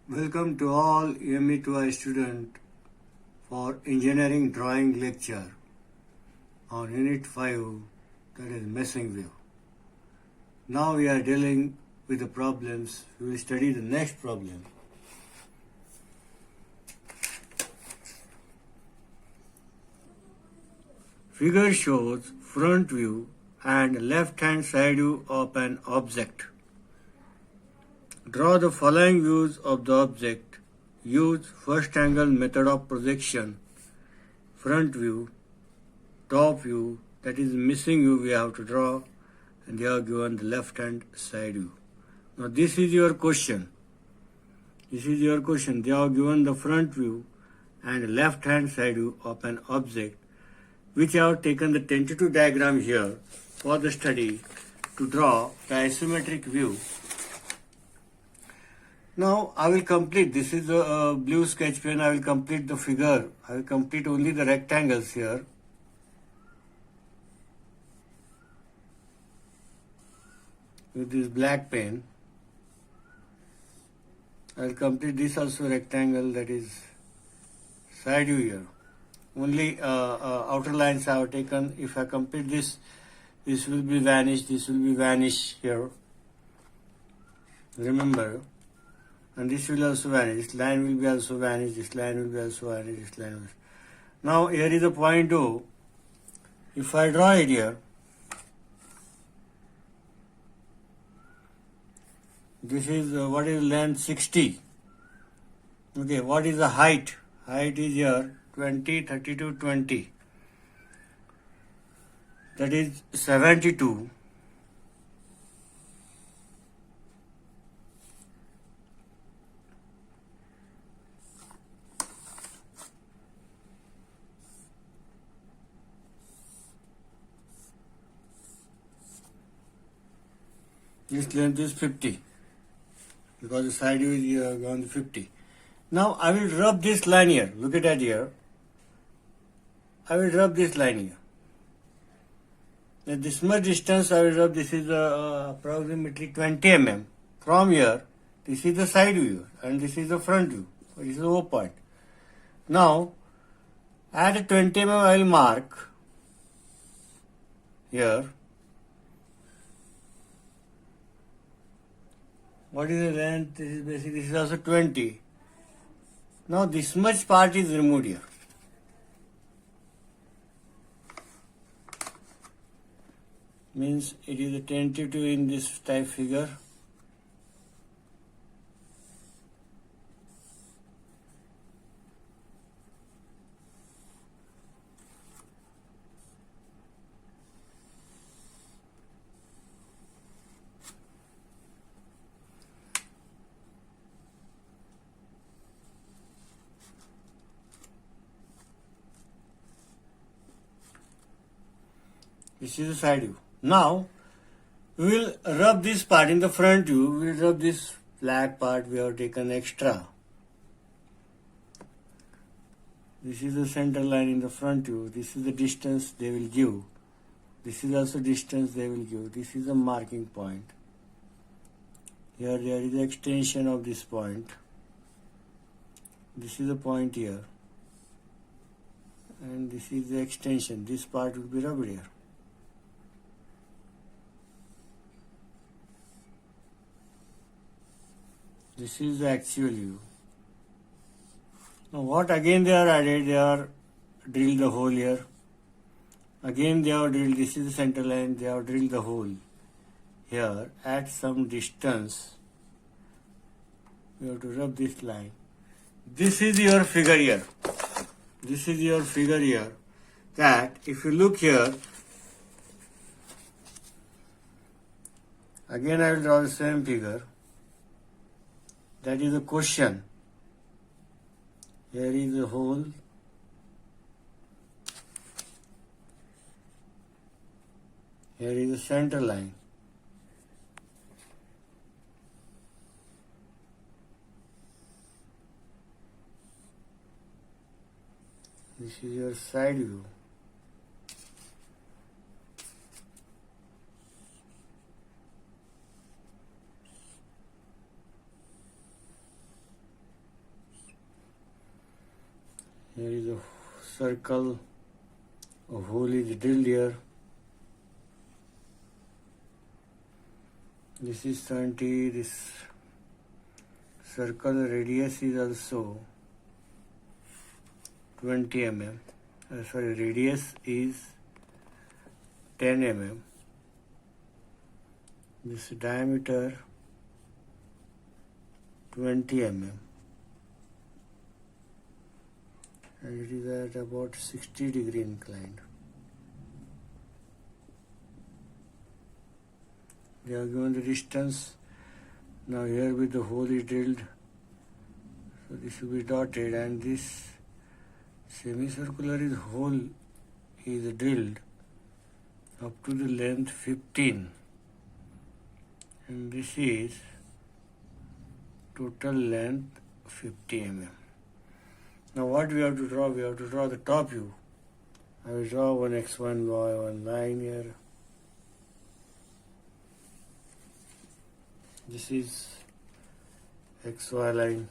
Welcome to all ME2I student for engineering drawing lecture on Unit 5, that is meshing view. Now we are dealing with the problems. We will study the next problem. Figure shows front view and left hand side view of an object. Draw the following views of the object. Use first angle method of projection. Front view, top view, that is missing view we have to draw, and they are given the left hand side view. Now this is your question. They are given the front view and left hand side view of an object, which I have taken the tentative diagram here for the study to draw the isometric view. Now I will complete, this is a blue sketch pen, I will complete the figure. I will complete only the rectangles here. With this black pen. I will complete this also rectangle, that is side view here. Only outer lines I have taken. If I complete this, this will be vanished, this will be vanished here. Remember. And this will also vanish. This line will be also vanish. This line will be also vanish. This line will be. Now here is the point O. If I draw it here, this is what is length 60. Okay, what is the height? Height is here 20, 32, 20. That is 72. This length is 50 because the side view is gone to 50. Now I will rub this line here. Look at that here. I will rub this line here. At this much distance I will rub. This is approximately 20 mm. From here, this is the side view and this is the front view. This is the O point. Now at 20 mm I will mark here. What is the length? This is basically, this is also 20. Now this much part is removed here. Means it is a tentative in this type figure. This is the side view. Now, we will rub this part in the front view. We will rub this black part we have taken extra. This is the center line in the front view. This is the distance they will give. This is also distance they will give. This is the marking point. Here there is the extension of this point. This is the point here. And this is the extension. This part will be rubbed here. This is the actual view. Now what again they are added, they are drilled the hole here. Again they have drilled, this is the center line, they have drilled the hole here at some distance. You have to rub this line. This is your figure here. This is your figure here. That if you look here, again I will draw the same figure. That is the question. Here is the hole. Here is the center line. This is your side view. Here is a circle, a hole is drilled here. This is 20, this circle radius is also 20 mm. Radius is 10 mm. This diameter 20 mm. And it is at about 60 degree inclined. They have given the distance. Now here with the hole is drilled, so this will be dotted, and this semicircular hole is drilled up to the length 15, and this is total length 50 mm. Now what we have to draw? We have to draw the top view. I will draw one x1 y1 line here. This is XY line.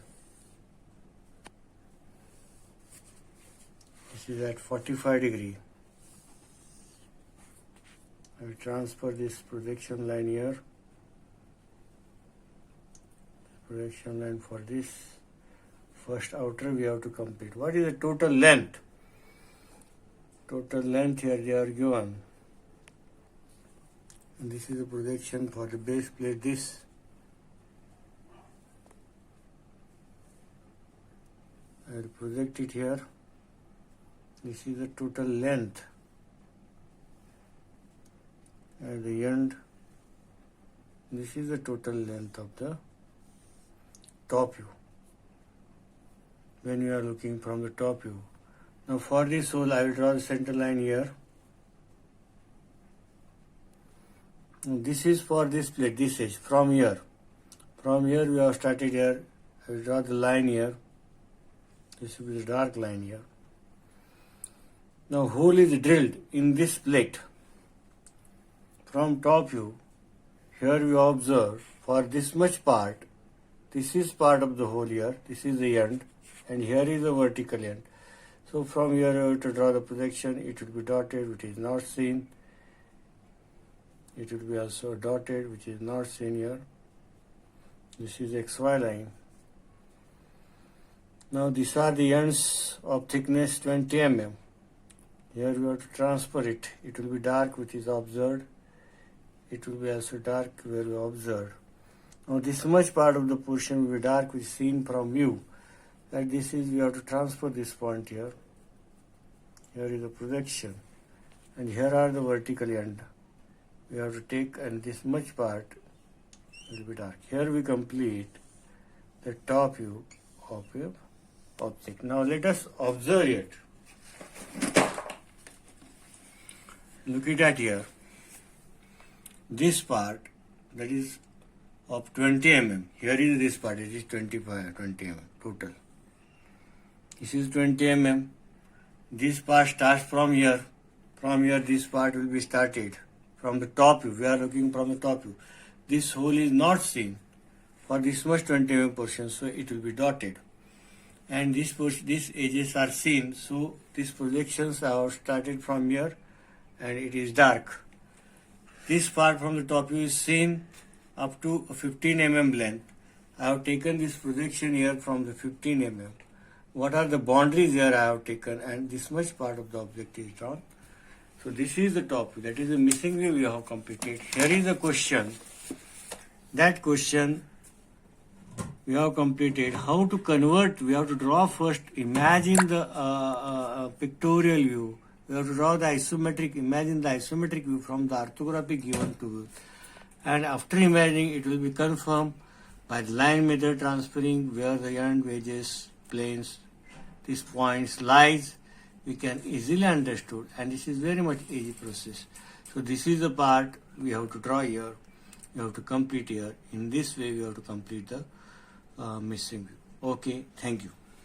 This is at 45 degree. I will transfer this projection line here. Projection line for this first outer we have to complete. What is the total length? Total length here they are given. And this is the projection for the base plate. This I will project it here. This is the total length. At the end, this is the total length of the top view when you are looking from the top view. Now for this hole, I will draw the center line here. Now this is for this plate, this edge, from here. From here we have started here. I will draw the line here. This will be the dark line here. Now hole is drilled in this plate. From top view, here we observe for this much part, this is part of the hole here, this is the end, and here is the vertical end. So from here I have to draw the projection. It will be dotted, which is not seen. It will be also dotted, which is not seen here. This is XY line. Now these are the ends of thickness 20 mm. Here we have to transfer it. It will be dark, which is observed. It will be also dark where we observed. Now this much part of the portion will be dark, which is seen from view. Like this is, we have to transfer this point here. Here is the projection. And here are the vertical end. We have to take, and this much part will be dark. Here we complete the top view of a object. Now let us observe it. Look it at here. This part, that is of 20 mm. Here is this part, it is 20 mm total. This is 20 mm. This part starts from here. From here this part will be started. From the top view, we are looking from the top view. This hole is not seen for this much 20 mm portion, so it will be dotted. And these edges are seen, so these projections are started from here and it is dark. This part from the top view is seen up to 15 mm length. I have taken this projection here from the 15 mm. What are the boundaries here I have taken, and this much part of the object is drawn. So this is the top view, that is the missing view we have completed. Here is the question. That question we have completed. How to convert? We have to draw first. Imagine the pictorial view. We have to draw the isometric. Imagine the isometric view from the orthography given to you. And after imagining, it will be confirmed by the line method, transferring where the end, edges, planes, these points lies. We can easily understood, and this is very much easy process. So this is the part we have to draw here. We have to complete here. In this way, we have to complete the missing view. Okay, thank you.